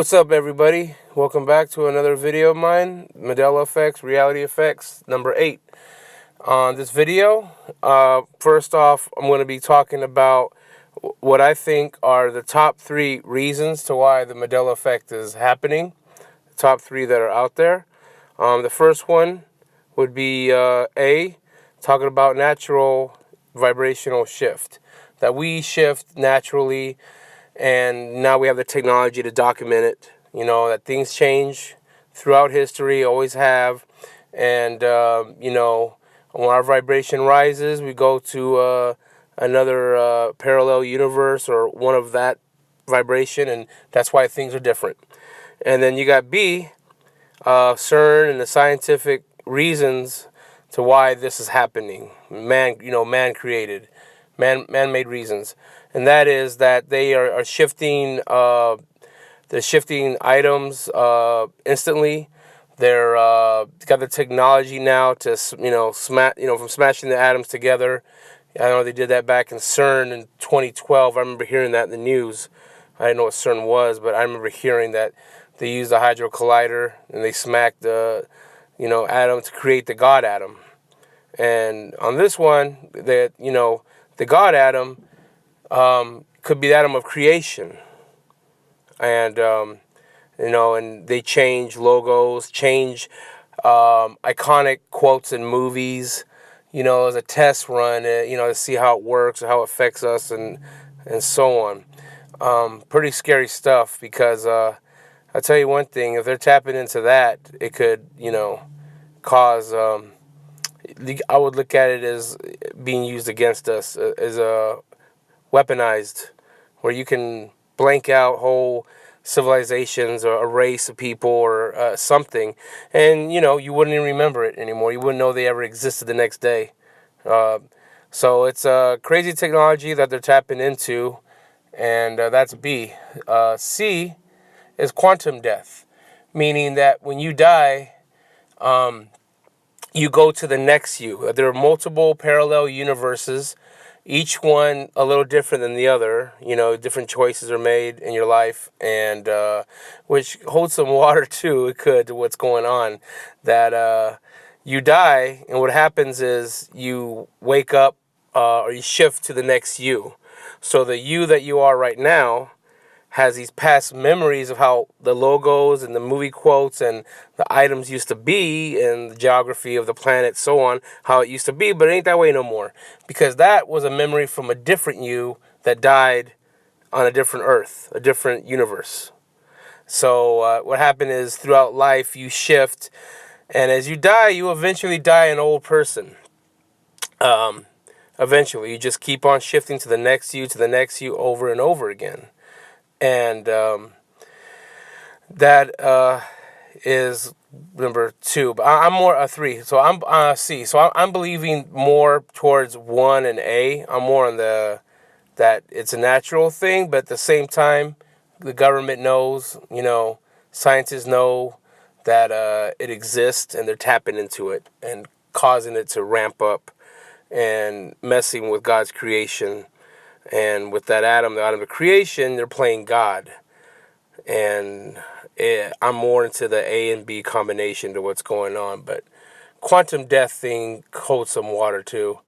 What's up, everybody? Welcome back to another video of mine, Mandela Effects, Reality Effects, number 8. On this video, first off, I'm going to be talking about what I think are the top 3 reasons to why the Mandela Effect is happening, the top 3 that are out there. The first one would be A, talking about natural vibrational shift, that we shift naturally. And now we have the technology to document it, that things change throughout history, always have. And, when our vibration rises, we go to another parallel universe or one of that vibration, and that's why things are different. And then you got B, CERN and the scientific reasons to why this is happening. Man-created, man-made reasons. And that is that they are shifting. They're shifting items instantly. They're got the technology now to from smashing the atoms together. I know they did that back in CERN in 2012. I remember hearing that in the news. I didn't know what CERN was, but I remember hearing that they used a hydro collider and they smacked the atom to create the God atom. And on this one, the God atom. Could be the atom of creation, and and they change logos, change iconic quotes in movies, as a test run, to see how it works, how it affects us, and so on. Pretty scary stuff because I'll tell you one thing: if they're tapping into that, it could, cause. I would look at it as being used against us, as a weaponized, where you can blank out whole civilizations or a race of people or something, and you wouldn't even remember it anymore. You wouldn't know they ever existed the next day. So it's a crazy technology that they're tapping into, and that's B. C is quantum death, meaning that when you die, you go to the next you. There are multiple parallel universes, each one a little different than the other. Different choices are made in your life, and which holds some water too. It could to what's going on. That you die, and what happens is you wake up or you shift to the next you. So the you that you are right now has these past memories of how the logos and the movie quotes and the items used to be and the geography of the planet, so on, how it used to be, but it ain't that way no more. Because that was a memory from a different you that died on a different Earth, a different universe. So what happened is throughout life you shift, and as you die, you eventually die an old person. Eventually, you just keep on shifting to the next you over and over again. And that is number 2. But I'm more 3. So I'm C. So I'm believing more towards 1 and A. I'm more on that it's a natural thing, but at the same time, the government knows, scientists know that it exists, and they're tapping into it and causing it to ramp up and messing with God's creation. And with that atom, the atom of creation, they're playing God. And I'm more into the A and B combination to what's going on. But quantum death thing holds some water too.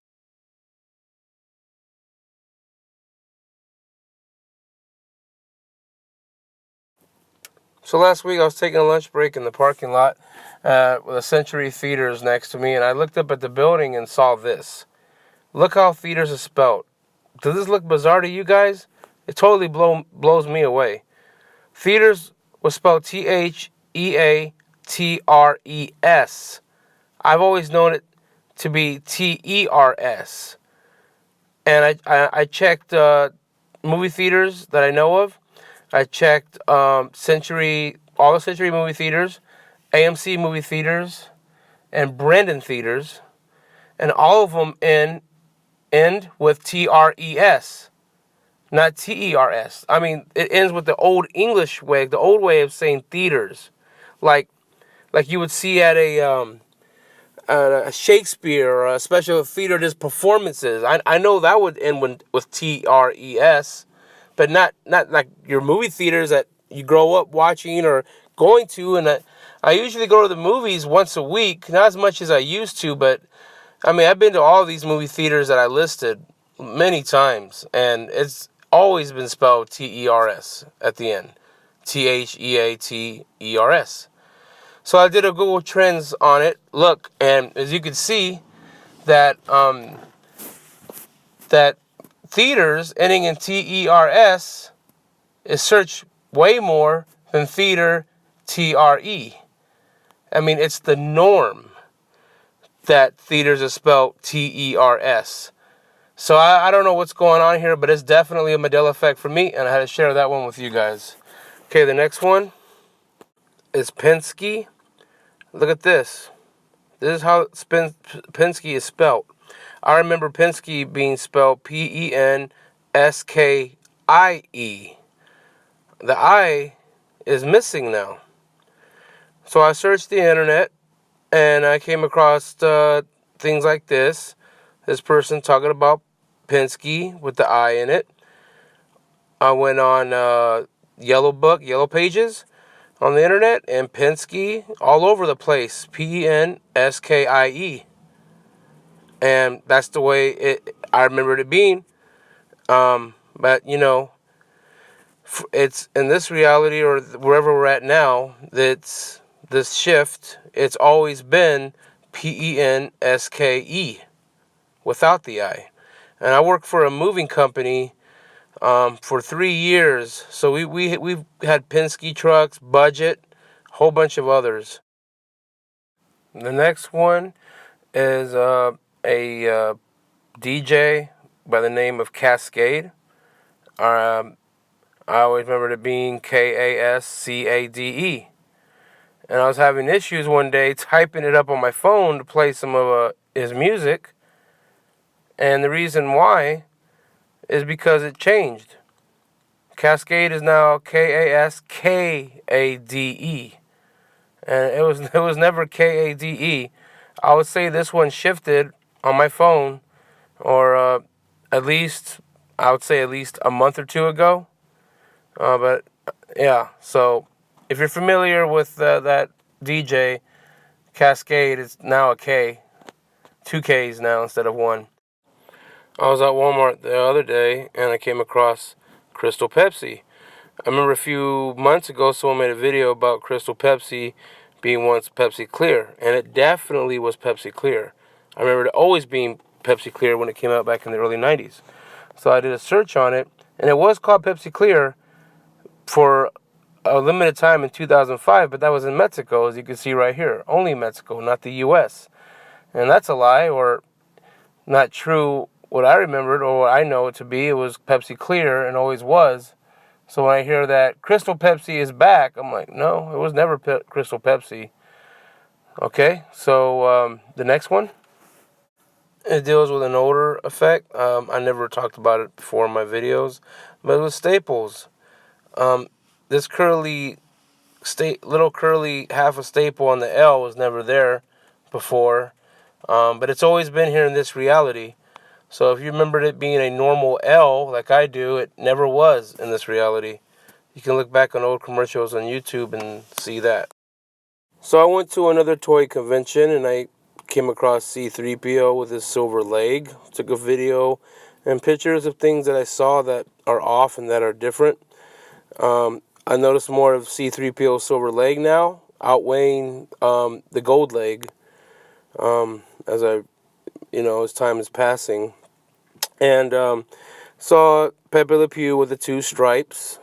So last week I was taking a lunch break in the parking lot with a Century Theaters next to me. And I looked up at the building and saw this. Look how Theaters is spelled. Does this look bizarre to you guys? It totally blows me away. Theaters was spelled Theatres. I've always known it to be Ters. And I checked movie theaters that I know of. I checked all the Century movie theaters, AMC movie theaters, and Brandon theaters, and all of them end with Tres, not Ters. I mean, it ends with the old English way, the old way of saying theaters, like you would see at a Shakespeare or a special theater just performances. I know that would end with Tres, but not like your movie theaters that you grow up watching or going to. And I usually go to the movies once a week, not as much as I used to, but I mean, I've been to all these movie theaters that I listed many times, and it's always been spelled T-E-R-S at the end. Theaters. So I did a Google Trends on it. Look, and as you can see, that that theaters ending in T-E-R-S is searched way more than theater T-R-E. I mean, it's the norm that theaters are spelled T-E-R-S. So I don't know what's going on here, but it's definitely a Mandela effect for me, and I had to share that one with you guys. Okay, the next one is Penske. Look at this. This is how Penske is spelled. I remember Penske being spelled P-E-N-S-K-I-E. The I is missing now. So I searched the internet, and I came across things like this. This person talking about Penske with the I in it. I went on Yellow Pages on the internet, and Penske all over the place. P-E-N-S-K-I-E. And that's the way I remembered it being. But, you know, it's in this reality or wherever we're at now, that's this shift, it's always been Penske without the I. And I work for a moving company for 3 years. So we've had Penske trucks, Budget, a whole bunch of others. The next one is a DJ by the name of Cascade. I always remember it being Kascade. And I was having issues one day typing it up on my phone to play some of his music. And the reason why is because it changed. Cascade is now Kaskade. And it was never Kade. I would say this one shifted on my phone, or at least I would say at least a month or two ago. But yeah, so if you're familiar with that DJ, Cascade is now a K, 2 Ks now instead of one. I was at Walmart the other day and I came across Krystal Pepsi. I remember a few months ago someone made a video about Krystal Pepsi being once Pepsi Clear, and it definitely was Pepsi Clear. I remember it always being Pepsi Clear when it came out back in the early 90s. So I did a search on it, and it was called Pepsi Clear for a limited time in 2005, but that was in Mexico, as you can see right here. Only Mexico, not the U.S. And that's a lie, or not true. What I remembered, or what I know it to be, it was Pepsi Clear and always was. So when I hear that Krystal Pepsi is back, I'm like, no, it was never Krystal Pepsi. Okay, so the next one, it deals with an odor effect. I never talked about it before in my videos, but it was Staples. This little curly half a staple on the L was never there before, but it's always been here in this reality. So if you remembered it being a normal L, like I do, it never was in this reality. You can look back on old commercials on YouTube and see that. So I went to another toy convention and I came across C-3PO with his silver leg. Took a video and pictures of things that I saw that are off and that are different. I noticed more of C-3PO's silver leg now, outweighing the gold leg as as time is passing. And saw Pepe Le Pew with the 2 stripes.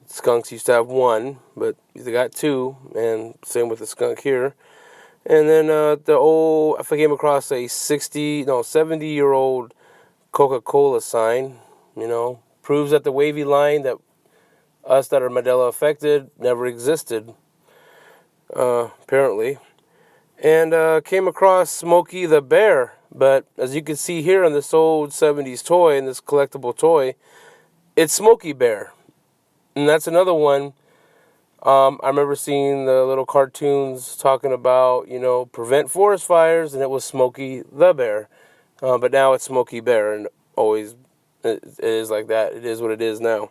Skunks used to have 1, but they got 2, and same with the skunk here. And then I came across a 70-year-old Coca-Cola sign, proves that the wavy line that us that are Mandela affected never existed, apparently. And came across Smokey the Bear. But as you can see here on this old 70s toy, and this collectible toy, it's Smokey Bear. And that's another one. I remember seeing the little cartoons talking about, prevent forest fires, and it was Smokey the Bear. But now it's Smokey Bear, and always it is like that. It is what it is now.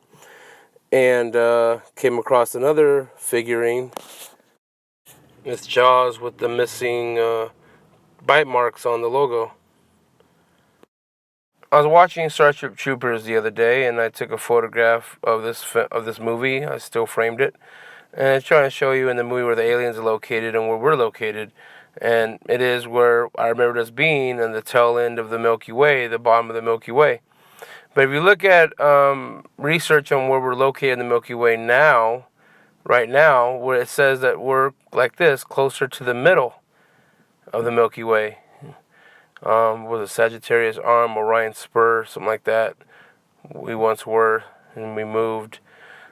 and came across another figurine. It's Jaws with the missing bite marks on the logo. I was watching Starship Troopers the other day, and I took a photograph of this movie. I still framed it, and it's trying to show you in the movie where the aliens are located and where we're located. And it is where I remember us being in the tail end of the Milky Way, the bottom of the Milky Way. But if you look at research on where we're located in the Milky Way now, right now, where it says that we're like this, closer to the middle of the Milky Way. Was it Sagittarius Arm, Orion Spur, something like that. We once were, and we moved.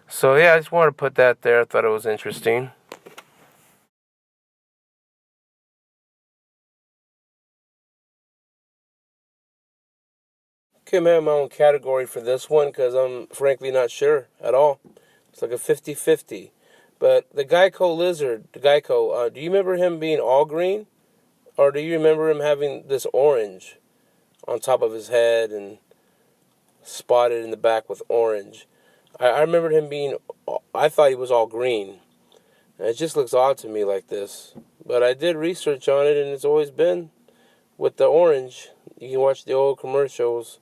So yeah, I just wanted to put that there. I thought it was interesting. Okay, man, my own category for this one because I'm frankly not sure at all. It's like a 50-50. But the Geico lizard, do you remember him being all green? Or do you remember him having this orange on top of his head and spotted in the back with orange? I remembered him being, I thought he was all green. And it just looks odd to me like this. But I did research on it, and it's always been with the orange. You can watch the old commercials.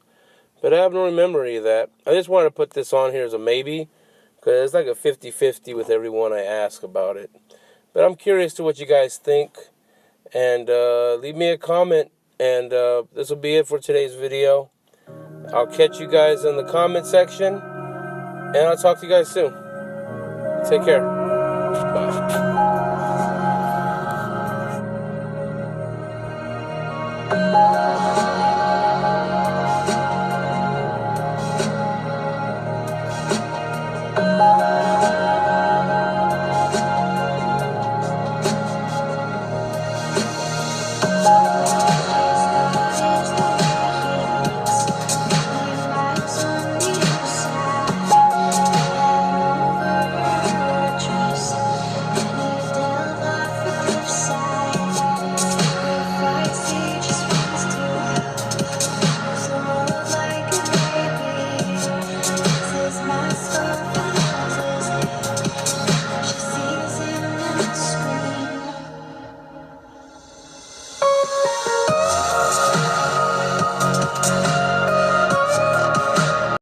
But I have no memory of that. I just wanted to put this on here as a maybe, because it's like a 50-50 with everyone I ask about it. But I'm curious to what you guys think. And leave me a comment. And this will be it for today's video. I'll catch you guys in the comment section. And I'll talk to you guys soon. Take care. Bye.